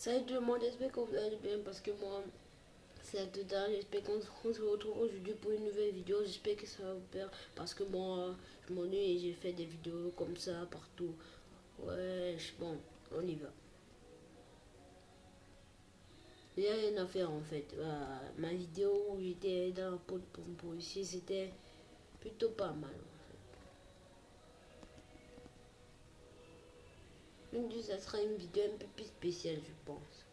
Salut tout le monde, j'espère que vous allez bien parce que moi, c'est dedans. J'espère qu'on se retrouve aujourd'hui pour une nouvelle vidéo. J'espère que ça va vous plaire parce que moi, je m'ennuie et j'ai fait des vidéos comme ça partout. Ouais, bon, on y va. Il n'y a rien à faire en fait. Ma vidéo où j'étais dans la peau de policier, c'était plutôt pas mal. Ça sera une vidéo un peu plus spéciale, je pense.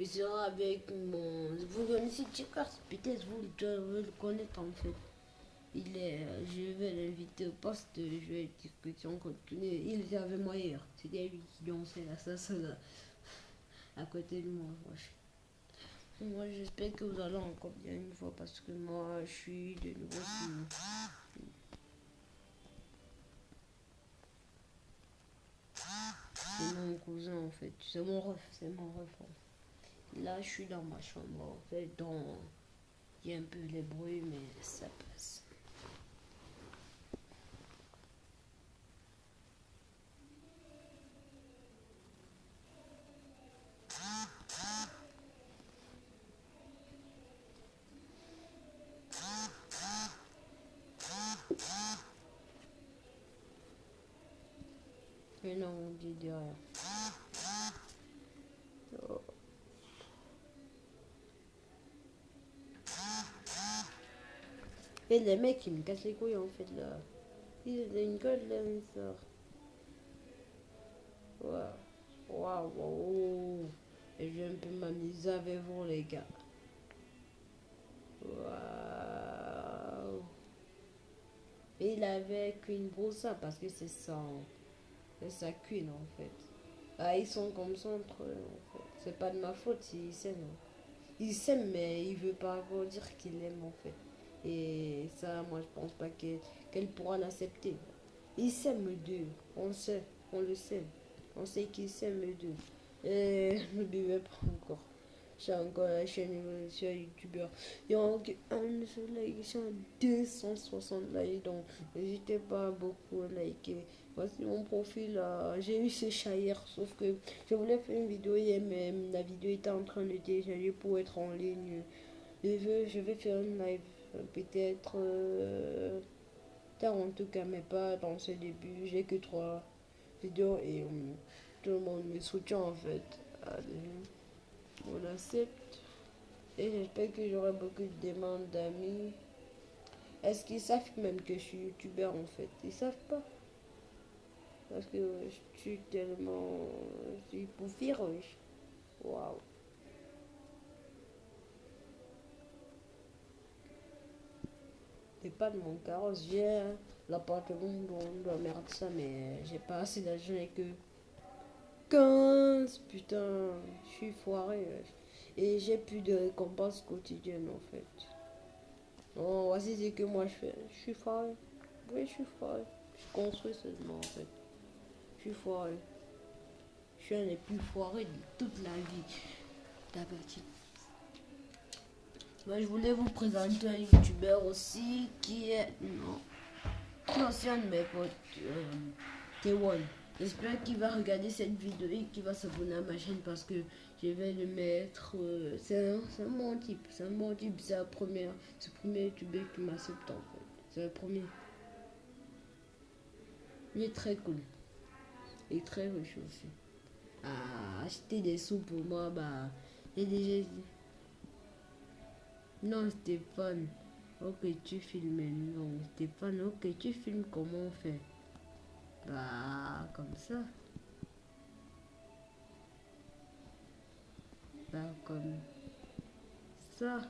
Je serai avec mon... Vous connaissez Tchekar, peut-être vous devez le connaître en fait. Je vais l'inviter au poste de jeu et discussion continue. Il était avec moi hier. C'était lui qui dansait la salsa là, à côté de moi. Moi, j'espère que vous allez encore bien une fois parce que moi, je suis de nouveau sur... C'est mon cousin en fait. C'est mon ref, c'est mon ref. Là, je suis dans ma chambre en fait. Donc, il y a un peu les bruits, mais ça passe. Mais non, on dit de rien. Oh. Et les mecs, ils me cassent les couilles en fait là. Ils ont une gueule là, ils sortent. Waouh, waouh, waouh. Et je vais un peu m'amuser avec vous, les gars. Waouh. Et il avait qu'une broussa parce que c'est sa queen en fait. Ah, ils sont comme ça entre eux en fait. C'est pas de ma faute s'ils s'aiment. Il s'aime, mais il veut pas encore dire qu'il aime en fait. Et ça, moi, je pense pas qu'elle pourra l'accepter. Ils s'aiment les deux. On sait, on le sait. On sait qu'ils s'aiment les deux. Et ne buvez pas encore. J'ai encore la chaîne sur YouTubeur. Il y a un seul like, ils sont à 260 likes. Donc, n'hésitez pas beaucoup à liker. Voici mon profil. J'ai eu ce chat hier, sauf que je voulais faire une vidéo hier, mais la vidéo était en train de télécharger pour être en ligne. Je vais faire une live, peut-être tard en tout cas, mais pas dans ce début. J'ai que 3 vidéos et tout le monde me soutient en fait. Allez, on accepte. Et j'espère que j'aurai beaucoup de demandes d'amis. Est-ce qu'ils savent même que je suis youtubeur en fait? Ils savent pas. Parce que je suis tellement... Je suis pour faire, wesh. Waouh. C'est pas de mon carrosse. J'ai l'appartement dont on doit merde ça, mais j'ai pas assez d'argent et que 15. Putain, je suis foiré, wesh. Et j'ai plus de récompenses quotidiennes en fait. Non, voici ce que moi je fais. Je suis foiré. Oui, je suis foiré. Je construis seulement en fait. Je suis foiré. Je suis un des plus foirés de toute la vie. D'habitude. Moi, je voulais vous présenter un youtubeur aussi qui est. Non. Qui est aussi un de mes potes. T1. J'espère qu'il va regarder cette vidéo et qu'il va s'abonner à ma chaîne parce que je vais le mettre. C'est un bon type. C'est un bon type. C'est le premier youtubeur qui m'accepte en fait. C'est le premier. Il est très cool. Il est très riche aussi. Acheter des sous pour moi, bah. J'ai déjà dit. Non, Stéphane. Ok, tu filmes. Non, Stéphane, ok, tu filmes comment on fait. Bah, comme ça. Bah, comme ça.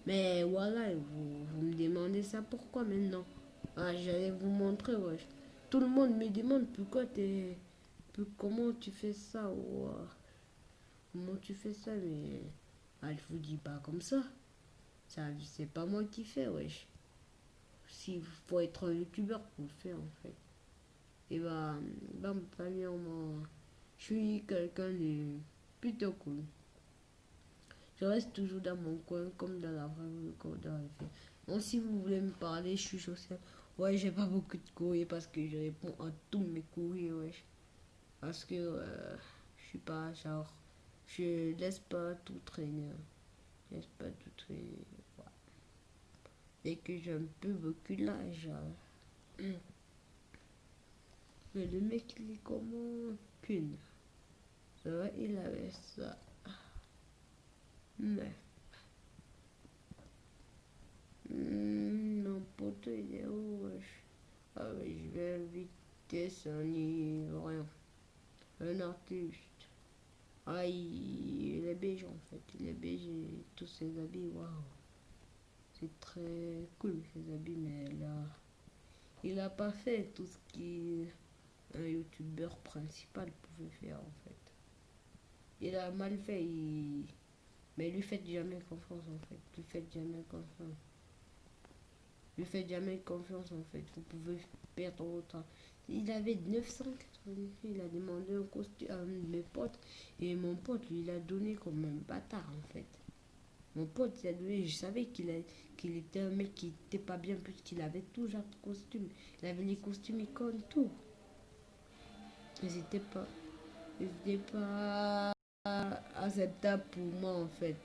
Mais voilà, vous me demandez ça pourquoi maintenant? J'allais vous montrer, wesh. Tout le monde me demande comment tu fais ça ou comment tu fais ça, mais je vous dis pas comme ça. Ça, c'est pas moi qui fais, wesh. S'il faut être un youtubeur pour le faire, en fait. Et bah ma famille, je suis quelqu'un de plutôt cool. Je reste toujours dans mon coin, comme dans la vraie vie, comme dans la vie. Donc, si vous voulez me parler, je suis social. Ouais, j'ai pas beaucoup de courriers parce que je réponds à tous mes courriers, wesh. Parce que je suis pas genre Je laisse pas tout traîner. Je laisse pas tout traîner. Voilà. Et que j'ai un peu beaucoup l'âge. Mais le mec, il est comment qu'une. Ça va, il avait ça. Mais. Mon pote, il est où, wesh? Ah oui, je vais inviter son Ivoirien. Un artiste. Ah, il est beige en fait. Il est beige et tous ses habits, waouh. C'est très cool ses habits, mais là, il a pas fait tout ce qu'un youtubeur principal pouvait faire en fait. Il a mal fait, mais lui faites jamais confiance en fait. Lui faites jamais confiance. Lui faites jamais confiance en fait. Vous pouvez perdre autant. Il avait 990, il a demandé un costume à un de mes potes. Et mon pote, lui, il a donné comme un bâtard en fait. Mon pote, il a donné, je savais qu'il était un mec qui était pas bien puisqu'il avait tout genre de costumes. Il avait les costumes icônes, tout. C'était pas acceptable pour moi en fait.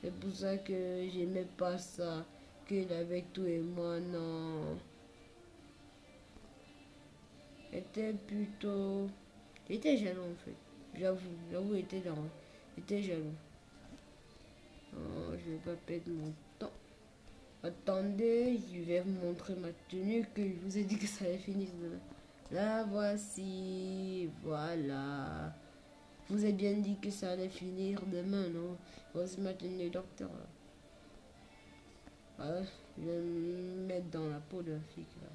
C'est pour ça que j'aimais pas ça. Qu'il avait tout et moi, non. Était plutôt. Il était jaloux en fait. J'avoue, il était jaloux. Oh, je vais pas perdre mon temps. Attendez, je vais vous montrer ma tenue que je vous ai dit que ça allait finir demain. La voici, voilà. Je vous ai bien dit que ça allait finir demain, non? Voici ma tenue de docteur. Voilà, je vais me mettre dans la peau d'un flic là.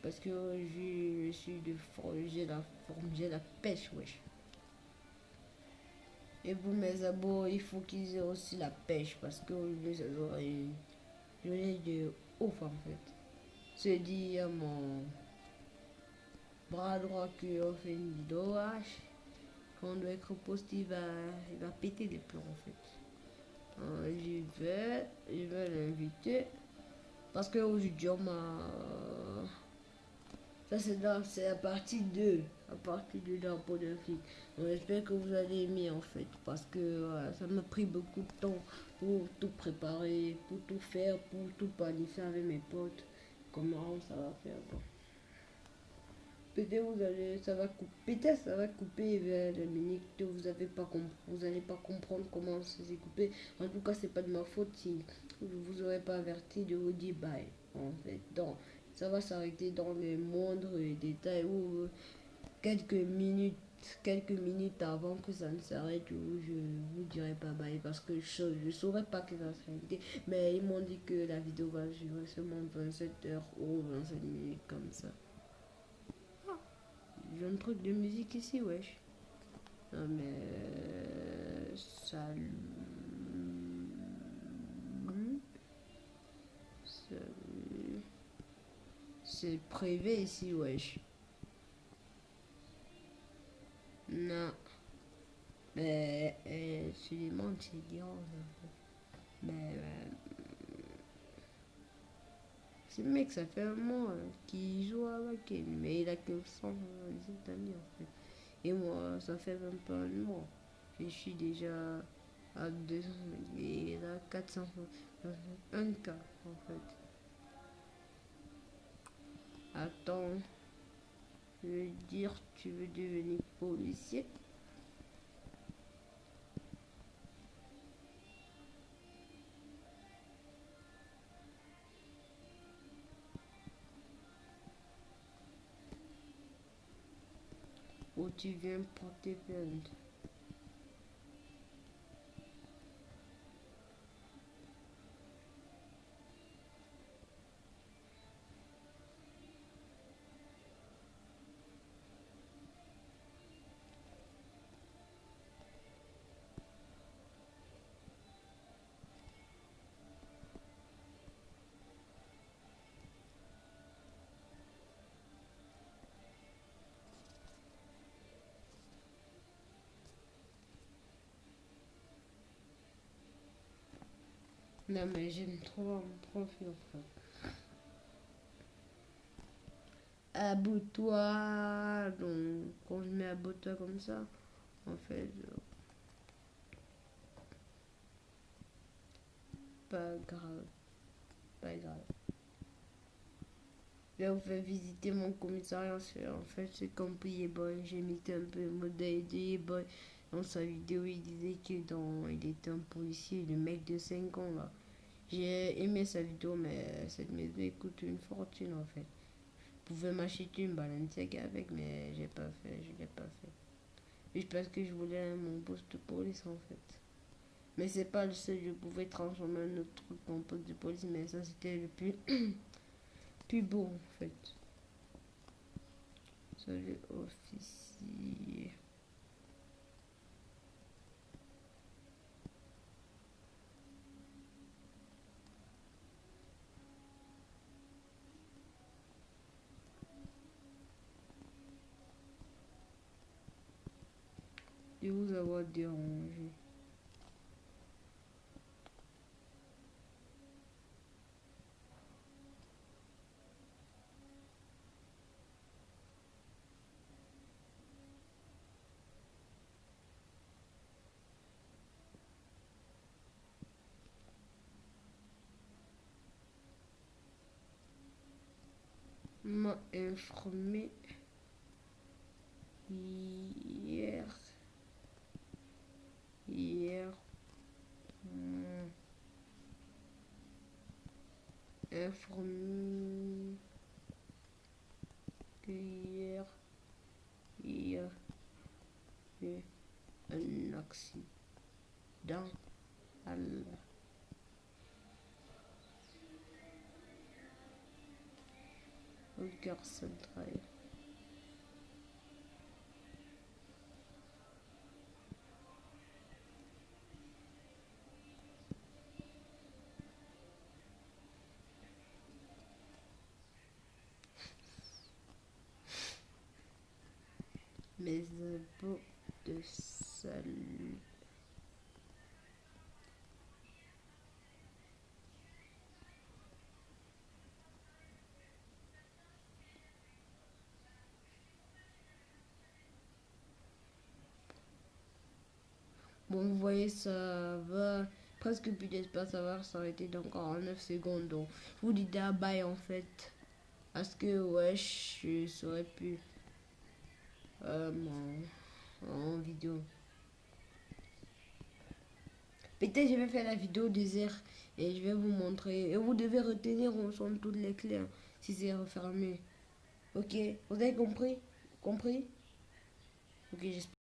Parce que je suis de j'ai la forme, j'ai la pêche, wesh. Et pour mes abos, il faut qu'ils aient aussi la pêche parce que ça sera une journée de ouf en fait. C'est dit à mon bras droit qu'on fait une vidéo H. Quand on doit être posté, il va péter les plombs en fait. Je vais l'inviter parce qu'aujourd'hui on m'a. Ça c'est la partie 2. La partie 2 d'un pot de flic. Donc j'espère que vous allez aimer en fait. Parce que voilà, ça m'a pris beaucoup de temps pour tout préparer, pour tout faire, pour tout planifier avec mes potes. Comment ça va faire bon. Peut-être ça va couper vers les minutes que vous n'allez pas comprendre comment ça s'est coupé. En tout cas, c'est pas de ma faute si je vous aurais pas averti de vous dire bye. En fait, donc ça va s'arrêter dans les moindres détails ou quelques minutes avant que ça ne s'arrête où je vous dirai pas bye parce que je saurais pas que ça va s'arrêter. Mais ils m'ont dit que la vidéo va durer seulement 27 heures ou 25 minutes comme ça. J'ai un truc de musique ici, wesh. Non mais. Salut. Salut. C'est privé ici, wesh. Non. Mais. Suleiman, c'est bien. Mais. Ce mec, ça fait un mois qu'il joue avec elle. Mais il a que 100 amis en fait. Et moi, ça fait même pas un mois. Je suis déjà à 200 et là 400 un cas en fait. Attends, je veux dire, tu veux devenir policier? Ou tu viens porter plainte? Non mais j'aime trop mon profil en fait. Abonne-toi. Donc quand je mets abonne-toi comme ça, en fait, pas grave. Pas grave. Je vais vous faire visiter mon commissariat. En fait, c'est comme Boy. J'ai mis un peu le modèle de Boy. Dans sa vidéo, il disait il était un policier, le mec de 5 ans là. J'ai aimé sa vidéo, mais cette maison coûte une fortune en fait. Je pouvais m'acheter une Balenciaga avec, mais j'ai pas fait, je l'ai pas fait. Juste parce que je voulais mon poste de police en fait. Mais c'est pas le seul, je pouvais transformer un autre truc en poste de police, mais ça c'était le plus, plus beau en fait. Salut officier. De vous avoir dérangé. M'a informé hier. Hier. Informé que hier. Hier. Eu un accident à la gare centrale. Mes impôts de salut. Bon, vous voyez, ça va presque plus d'espace, ça va s'arrêter dans 49 secondes. Donc, je vous dis bye en fait. Parce que, ouais, je serais plus en vidéo. Peut-être je vais faire la vidéo désert et je vais vous montrer. Et vous devez retenir ensemble toutes les clés hein, si c'est refermé. Ok, vous avez compris? Compris? Ok, j'espère.